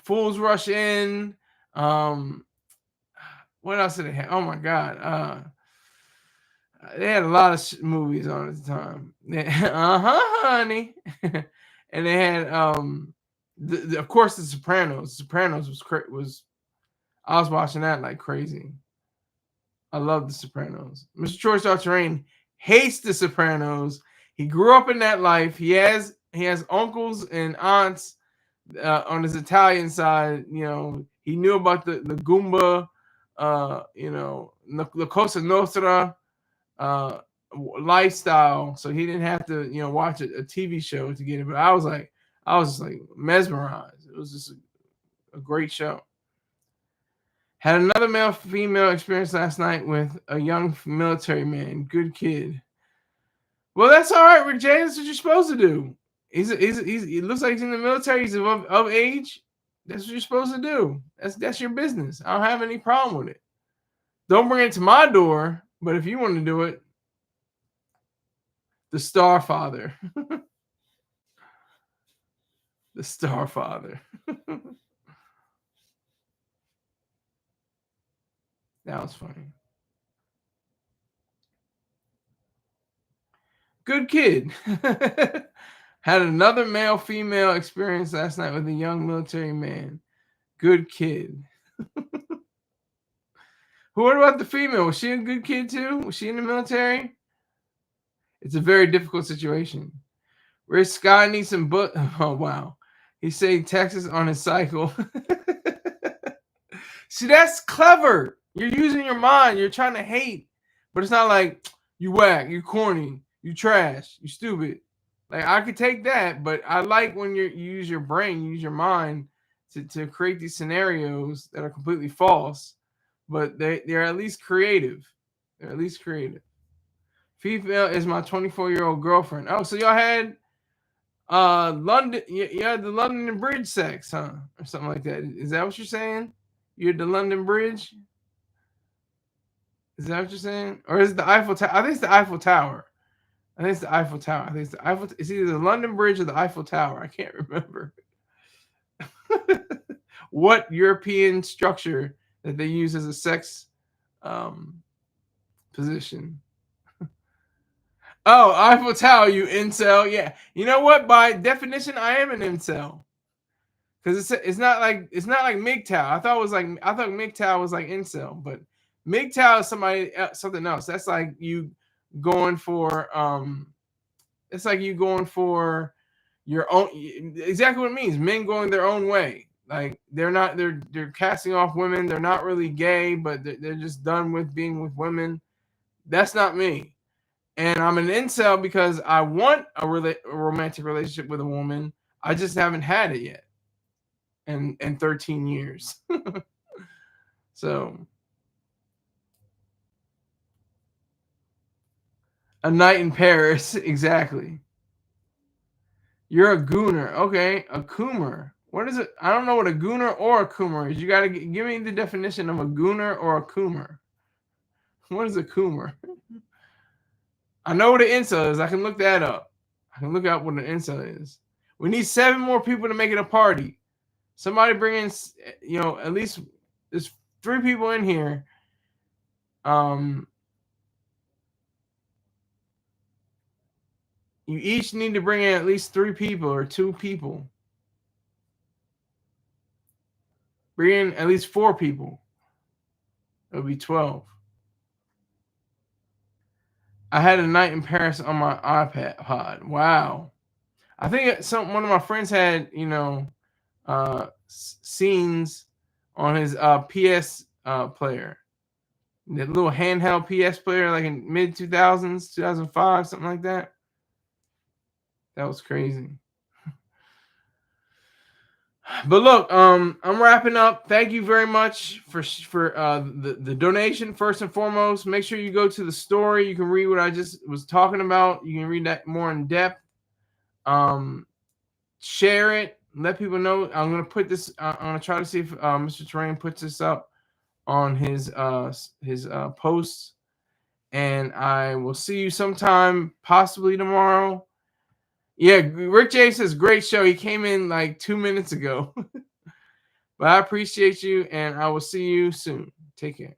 Fools Rush In. What else did they have? Oh my God. They had a lot of movies on at the time. Honey. And they had of course the Sopranos. Sopranos was I was watching that like crazy. I love the Sopranos. Mr. George Terrain hates the Sopranos. He grew up in that life. He has uncles and aunts on his Italian side. He knew about the Goomba, the Cosa Nostra lifestyle, so he didn't have to watch a TV show to get it. But I was just like mesmerized. It was just a great show. Had another male-female experience last night with a young military man. Good kid. Well, that's all right, Rick James. That's what you're supposed to do. He looks like he's in the military. He's of age. That's what you're supposed to do. That's your business. I don't have any problem with it. Don't bring it to my door. But if you want to do it, the Star Father. The Star Father. That was funny. Good kid. Had another male-female experience last night with a young military man. Good kid. What about the female? Was she a good kid too? Was she in the military? It's a very difficult situation. Rich Scott needs some Oh, wow. He's saying Texas on his cycle. See, that's clever. You're using your mind. You're trying to hate. But it's not like you whack, you corny, you trash, you stupid. Like, I could take that, but I like when you use your brain, you use your mind to create these scenarios that are completely false, but they're at least creative. They're at least creative. Female is my 24-year-old girlfriend. Oh, so y'all had London, you had the London Bridge sex, huh? Or something like that. Is that what you're saying? You're at the London Bridge? Is that what you're saying? Or is it the Eiffel Tower? I think it's the Eiffel Tower. It's either the London Bridge or the Eiffel Tower. I can't remember. What European structure that they use as a sex position? Oh, Eiffel Tower, you incel. Yeah. You know what? By definition, I am an incel. Because it's not like MGTOW. I thought MGTOW was like incel, but MGTOW is something else. That's like you going for it's like you going for your own, exactly what it means. Men going their own way. Like they're casting off women. They're not really gay, but they're just done with being with women. That's not me. And I'm an incel because I want a romantic relationship with a woman. I just haven't had it yet in 13 years. So a night in Paris, exactly. You're a gooner. Okay, a coomer. What is it? I don't know what a gooner or a coomer is. You got to give me the definition of a gooner or a coomer. What is a coomer? I know what an incel is. I can look that up. I can look up what an incel is. We need 7 more people to make it a party. Somebody bring in, at least there's 3 people in here. You each need to bring in at least 3 people or 2 people. Bring in at least 4 people. It'll be 12. I had a night in Paris on my iPad. Wow. I think one of my friends had, scenes on his PS player. The little handheld PS player, like in mid 2000s, 2005, something like that. That was crazy. But look, I'm wrapping up. Thank you very much for the donation. First and foremost, make sure you go to the story. You can read what I just was talking about. You can read that more in depth. Share it. Let people know. I'm gonna put this. I'm gonna try to see if Mr. Terrain puts this up on his posts, and I will see you sometime, possibly tomorrow. Yeah, Rick J says great show. He came in like 2 minutes ago. But I appreciate you, and I will see you soon. Take care.